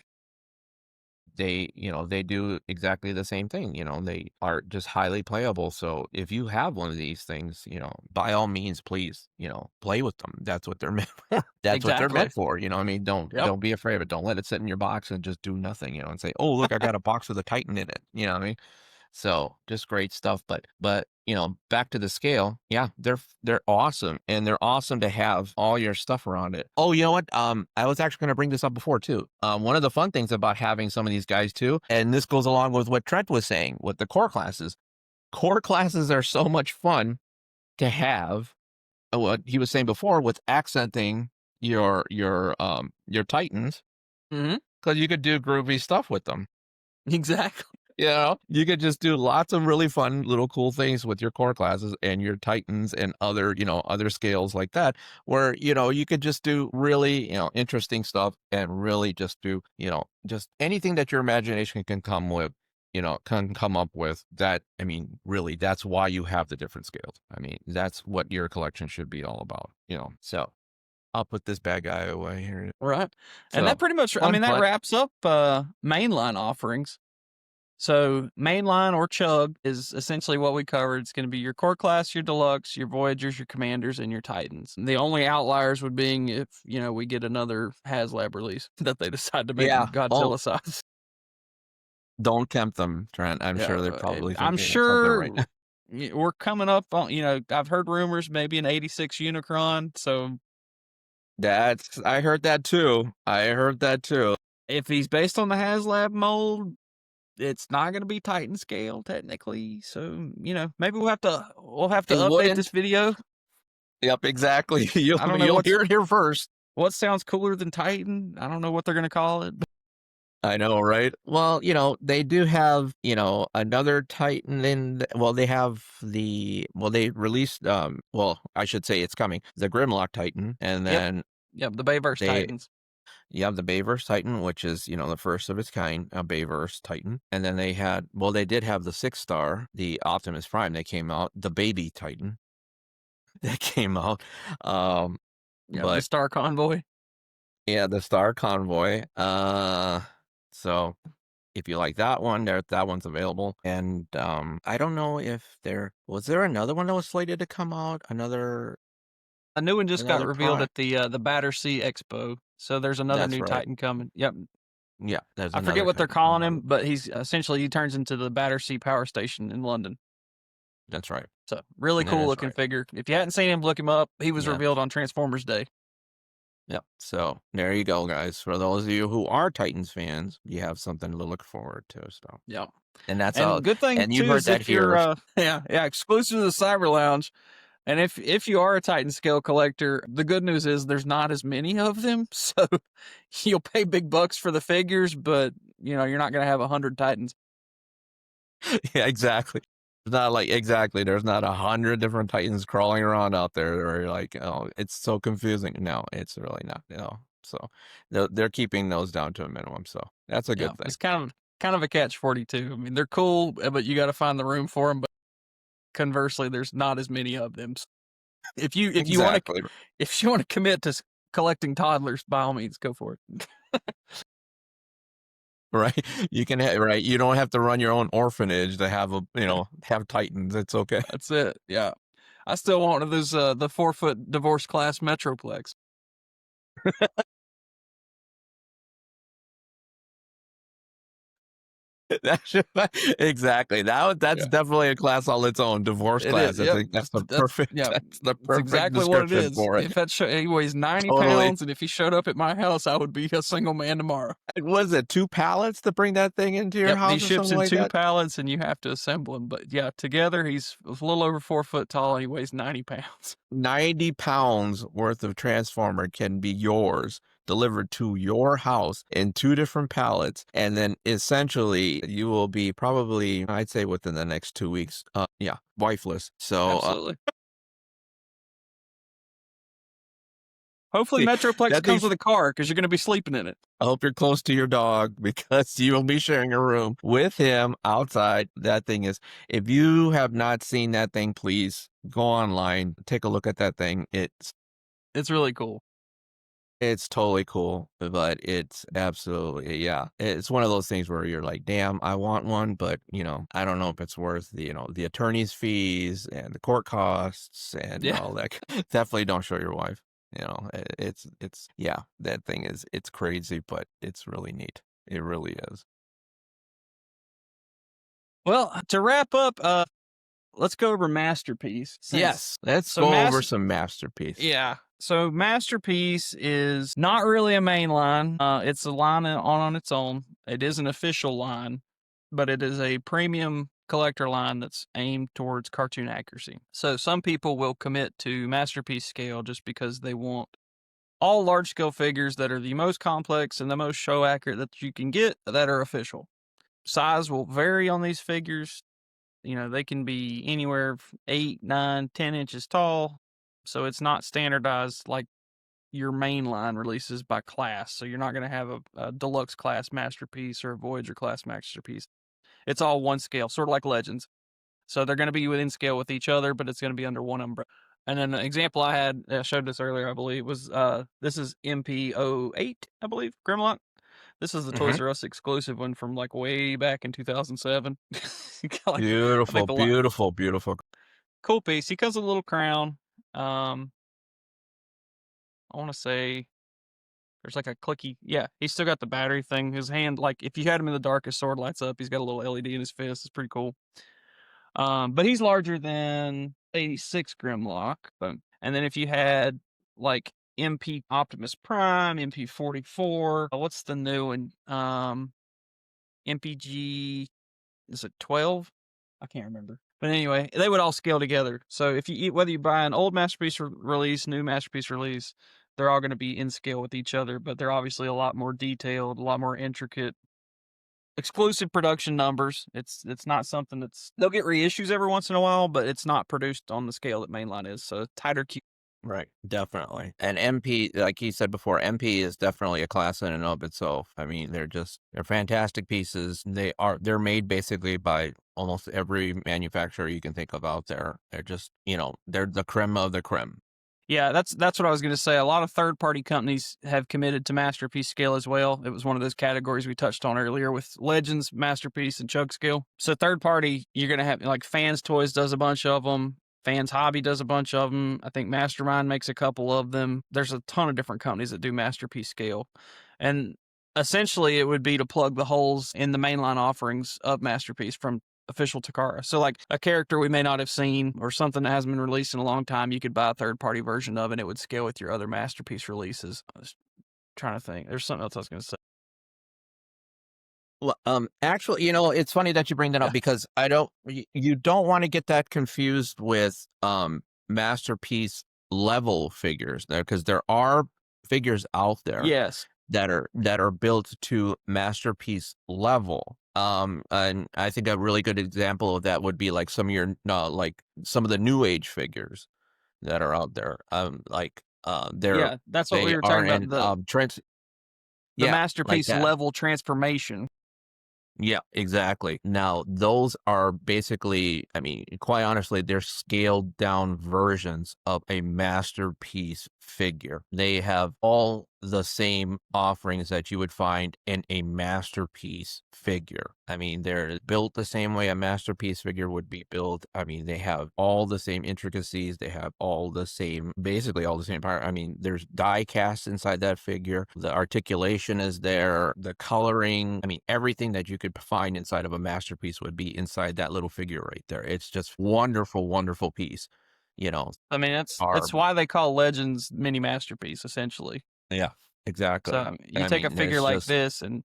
They do exactly the same thing. They are just highly playable. So if you have one of these things, by all means, please, play with them. That's what they're meant for. That's what they're meant for. I mean, don't be afraid of it. Don't let it sit in your box and just do nothing, and say, oh, look, I got a box with a Titan in it. You know what I mean? So just great stuff. But back to the scale. Yeah, they're awesome. And they're awesome to have all your stuff around it. Oh, you know what? I was actually going to bring this up before too. One of the fun things about having some of these guys too, and this goes along with what Trent was saying with the core classes. Core classes are so much fun to have. What he was saying before with accenting your Titans. Because you could do groovy stuff with them. Exactly. You could just do lots of really fun little cool things with your core classes and your Titans and other, other scales like that, where, you could just do really, interesting stuff and really just do, just anything that your imagination can come with, can come up with that. I mean, really, that's why you have the different scales. I mean, that's what your collection should be all about, so. I'll put this bad guy away here. Right. And So that pretty much, I mean, that fun. wraps up mainline offerings. So mainline or chug is essentially what we covered. It's going to be your core class, your deluxe, your Voyagers, your commanders, and your Titans. And the only outliers would be if, we get another HasLab release that they decide to make Yeah. them Godzilla size. Don't tempt them, Trent. I'm sure they're probably I'm thinking of something right now. sure we're coming up on, I've heard rumors maybe an 86 Unicron. So I heard that too. if he's based on the HasLab mold, it's not going to be Titan scale technically. So, maybe we'll have to update this video. Yep, exactly. I don't know You'll hear it here first. What sounds cooler than Titan? I don't know what they're going to call it. I know, right? Well, they do have, another Titan they released, I should say it's coming, the Grimlock Titan, and then Yep, the Bayverse Titans. You have the Bayverse Titan, which is, the first of its kind, a Bayverse Titan. And then they did have the 6-star, the Optimus Prime that came out, the Baby Titan that came out. The Star Convoy. Yeah, the Star Convoy. So if you like that one, that one's available. And I don't know if was there another one that was slated to come out? A new one just got revealed at the Battersea Expo. So there's another new Titan coming. Yep. Yeah, I forget what they're calling him, but he turns into the Battersea Power Station in London. That's right. So really cool looking figure. If you hadn't seen him, look him up. He was revealed on Transformers Day. Yep. So there you go, guys. For those of you who are Titans fans, you have something to look forward to. So yeah, and that's all. Good thing and you too heard is that if here. you're exclusive to the CyberLounge. And if you are a Titan scale collector, the good news is there's not as many of them, so you'll pay big bucks for the figures, but you're not going to have 100 Titans. Yeah, exactly. It's not there's not 100 different Titans crawling around out there where you're like, oh, it's so confusing. No, it's really not. So they're keeping those down to a minimum. So that's a good thing. It's kind of a catch-42. I mean, they're cool, but you got to find the room for them. But conversely, there's not as many of them. So if you want to commit to collecting toddlers, by all means, go for it. Right, you can you don't have to run your own orphanage to have have Titans. It's okay. That's it. Yeah, I still want one of those the 4-foot divorce class Metroplex. Exactly. That's definitely a class all its own. Divorce class. I think that's the perfect. That's the perfect exactly what it is. For it. If he weighs 90 pounds, and if he showed up at my house, I would be a single man tomorrow. Was it 2 pallets to bring that thing into your house? He ships in 2 pallets, and you have to assemble him. But together he's a little over 4 foot tall, and he weighs 90 pounds. 90 pounds worth of Transformer can be yours, delivered to your house in 2 different pallets, and then essentially you will be probably, I'd say, within the next 2 weeks, wifeless. So absolutely. Hopefully Metroplex comes with a car, because you're going to be sleeping in it. I hope you're close to your dog, because you will be sharing a room with him outside. That thing is, if you have not seen that thing, please go online, take a look at that thing. It's really cool. It's totally cool, but it's absolutely, it's one of those things where you're like, damn, I want one, but I don't know if it's worth the attorney's fees and the court costs and all that. Definitely don't show your wife. It's that thing it's crazy, but it's really neat. It really is. Well, to wrap up, let's go over Masterpiece. Yes, let's go over some Masterpiece. Yeah. So Masterpiece is not really a main line. It's a line on its own. It is an official line, but it is a premium collector line that's aimed towards cartoon accuracy. So some people will commit to Masterpiece scale just because they want all large-scale figures that are the most complex and the most show accurate that you can get that are official. Size will vary on these figures. They can be anywhere from 8, 9, 10 inches tall. So it's not standardized like your mainline releases by class. So you're not going to have a Deluxe class Masterpiece or a Voyager class Masterpiece. It's all one scale, sort of like Legends. So they're going to be within scale with each other, but it's going to be under one umbrella. And then an example I had, I showed this earlier, I believe, was this is MP08, I believe, Grimlock. This is the Toys R Us exclusive one from like way back in 2007. Like, Beautiful, beautiful, beautiful. Cool piece. He comes with a little crown. I want to say there's like a clicky. Yeah, he's still got the battery thing. His hand, like if you had him in the dark, his sword lights up. He's got a little LED in his fist. It's pretty cool. But he's larger than 86 Grimlock. And then if you had like MP Optimus Prime, MP 44, what's the new one? MPG, is it 12? I can't remember. But anyway, they would all scale together. So if you whether you buy an old Masterpiece release, new Masterpiece release, they're all going to be in scale with each other, but they're obviously a lot more detailed, a lot more intricate. Exclusive production numbers. It's not something they'll get reissues every once in a while, but it's not produced on the scale that mainline is. So tighter Right, definitely. And MP, like you said before, MP is definitely a class in and of itself. I mean, they're fantastic pieces. They're made basically by almost every manufacturer you can think of out there. They're just, they're the creme of the creme. Yeah, that's what I was going to say. A lot of third-party companies have committed to Masterpiece scale as well. It was one of those categories we touched on earlier with Legends, Masterpiece, and Chug scale. So third-party, you're going to have, like, Fans Toys does a bunch of them. Fans Hobby does a bunch of them. I think Mastermind makes a couple of them. There's a ton of different companies that do Masterpiece scale. And essentially, it would be to plug the holes in the mainline offerings of Masterpiece from official Takara. So like a character we may not have seen or something that hasn't been released in a long time, you could buy a third-party version of, and it would scale with your other Masterpiece releases. I was trying to think. There's something else I was going to say. Well, actually, it's funny that you bring that up because you don't want to get that confused with Masterpiece level figures there, because there are figures out there that are built to Masterpiece level. And I think a really good example of that would be like some of your like some of the New Age figures that are out there. That's what we were talking about. The Masterpiece like level transformation. Yeah, exactly. Now, those are basically, I mean, quite honestly, they're scaled down versions of a Masterpiece figure. They have all the same offerings that you would find in a Masterpiece figure. I mean, they're built the same way a Masterpiece figure would be built. I mean, they have all the same intricacies. They have basically all the same power. I mean, there's die cast inside that figure. The articulation is there. The coloring. I mean, everything that you could find inside of a Masterpiece would be inside that little figure right there. It's just wonderful, wonderful piece. I mean, it's why they call Legends mini Masterpiece, essentially. Yeah, exactly. So you take a figure like this, and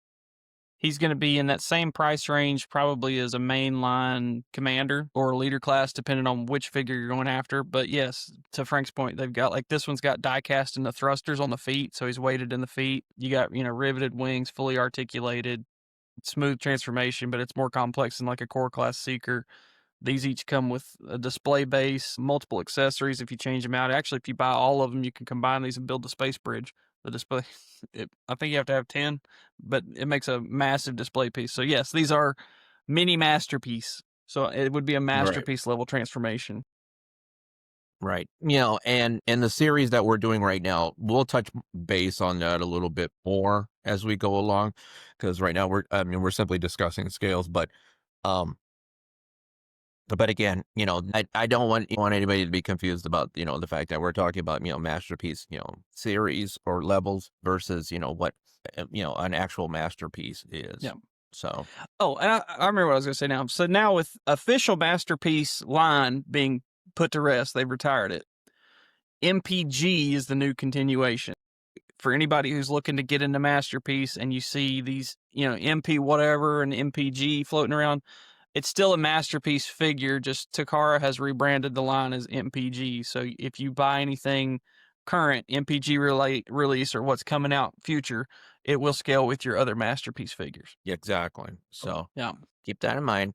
he's going to be in that same price range probably as a mainline commander or a leader class, depending on which figure you're going after. But yes, to Frank's point, they've got, like, this one's got die cast in the thrusters on the feet, so he's weighted in the feet. You got, riveted wings, fully articulated, smooth transformation, but it's more complex than like a core class Seeker. These each come with a display base, multiple accessories if you change them out. Actually, if you buy all of them, you can combine these and build the space bridge. The display, I think you have to have 10, but it makes a massive display piece. So yes, these are mini Masterpiece. So it would be a Masterpiece level transformation. Right. And in the series that we're doing right now, we'll touch base on that a little bit more as we go along, because right now we're simply discussing scales, but again, I don't want anybody to be confused about, the fact that we're talking about, Masterpiece, series or levels versus, what, an actual Masterpiece is. Yeah. So. Oh, and I remember what I was going to say now. So now with official Masterpiece line being put to rest, they've retired it. MPG is the new continuation. For anybody who's looking to get into Masterpiece and you see these, MP whatever and MPG floating around, it's still a Masterpiece figure, just Takara has rebranded the line as MPG. So if you buy anything current MPG release or what's coming out future, it will scale with your other Masterpiece figures. Yeah, exactly. So yeah, keep that in mind.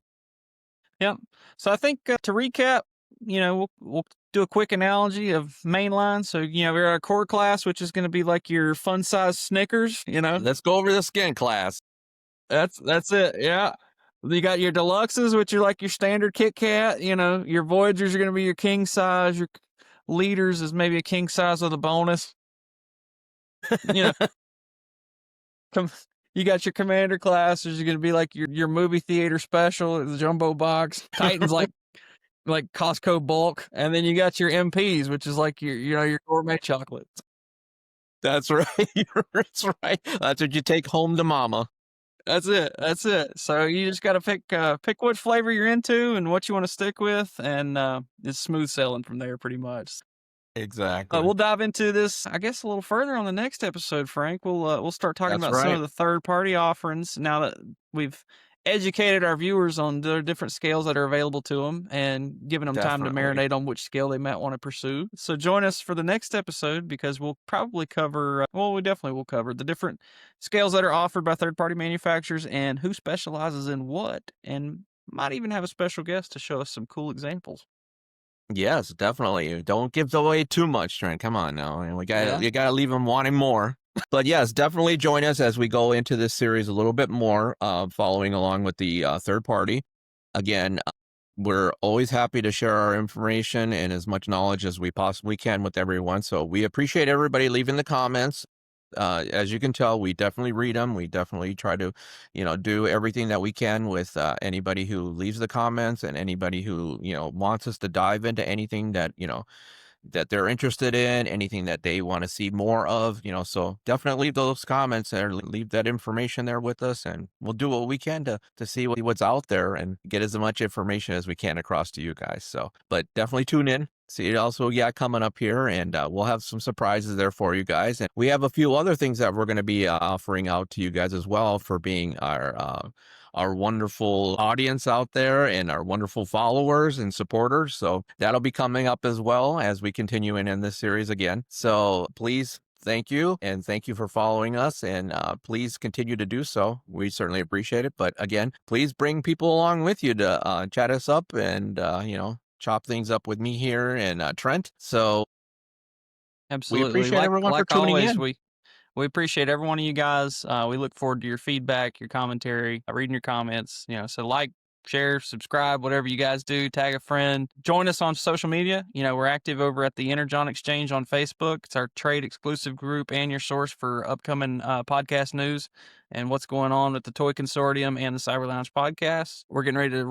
Yeah. So I think to recap, we'll do a quick analogy of mainline. So, we're at a core class, which is going to be like your fun size Snickers, Let's go over the skin class. That's it. Yeah. You got your deluxes, which are like your standard Kit Kat. Your Voyagers are going to be your king size. Your leaders is maybe a king size with a bonus. You know, you got your commander class. There's going to be like your movie theater special, the jumbo box. Titans like Costco bulk, and then you got your MPs, which is like your gourmet chocolates. That's right. That's right. That's what you take home to mama. That's it. So you just got to pick what flavor you're into and what you want to stick with, and it's smooth sailing from there, pretty much. Exactly. We'll dive into this, I guess, a little further on the next episode, Frank. We'll start talking That's about some right. of the third-party offerings now that we've educated our viewers on the different scales that are available to them and giving them time to Definitely. marinate on which scale they might want to pursue. So join us for the next episode, because we'll probably cover, we definitely will cover the different scales that are offered by third-party manufacturers and who specializes in what, and might even have a special guest to show us some cool examples. Yes, definitely. Don't give away too much, Trent. Come on now. You gotta leave them wanting more. But yes, definitely join us as we go into this series a little bit more, following along with the third party. Again, we're always happy to share our information and as much knowledge as we possibly can with everyone. So we appreciate everybody leaving the comments. As you can tell, we definitely read them. We definitely try to, do everything that we can with anybody who leaves the comments and anybody who, wants us to dive into anything that, that they're interested in, anything that they want to see more of, so definitely leave those comments there, leave that information there with us, and we'll do what we can to see what's out there and get as much information as we can across to you guys. So, but definitely tune in. See what else we got coming up here, and we'll have some surprises there for you guys. And we have a few other things that we're going to be offering out to you guys as well for being our wonderful audience out there and our wonderful followers and supporters. So that'll be coming up as well as we continue in this series again. So please, thank you. And thank you for following us. And please continue to do so. We certainly appreciate it. But again, please bring people along with you to chat us up and, chop things up with me here and Trent. So Absolutely. we appreciate everyone for tuning always, in. We appreciate every one of you guys. We look forward to your feedback, your commentary, reading your comments. So like, share, subscribe, whatever you guys do. Tag a friend. Join us on social media. We're active over at the Energon Exchange on Facebook. It's our trade exclusive group and your source for upcoming podcast news and what's going on with the Toy Consortium and the CyberLounge podcast. We're getting ready to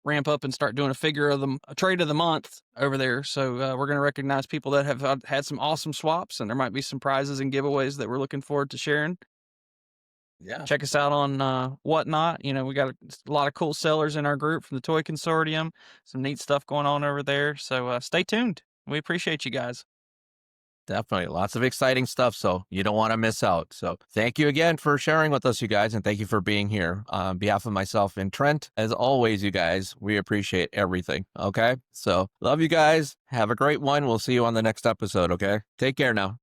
ramp up and start doing a trade of the month over there. So we're going to recognize people that have had some awesome swaps, and there might be some prizes and giveaways that we're looking forward to sharing. Yeah. Check us out on Whatnot. We got a lot of cool sellers in our group from the Toy Consortium. Some neat stuff going on over there. So stay tuned. We appreciate you guys. Definitely. Lots of exciting stuff. So you don't want to miss out. So thank you again for sharing with us, you guys. And thank you for being here. On behalf of myself and Trent, as always, you guys, we appreciate everything. Okay. So love you guys. Have a great one. We'll see you on the next episode. Okay. Take care now.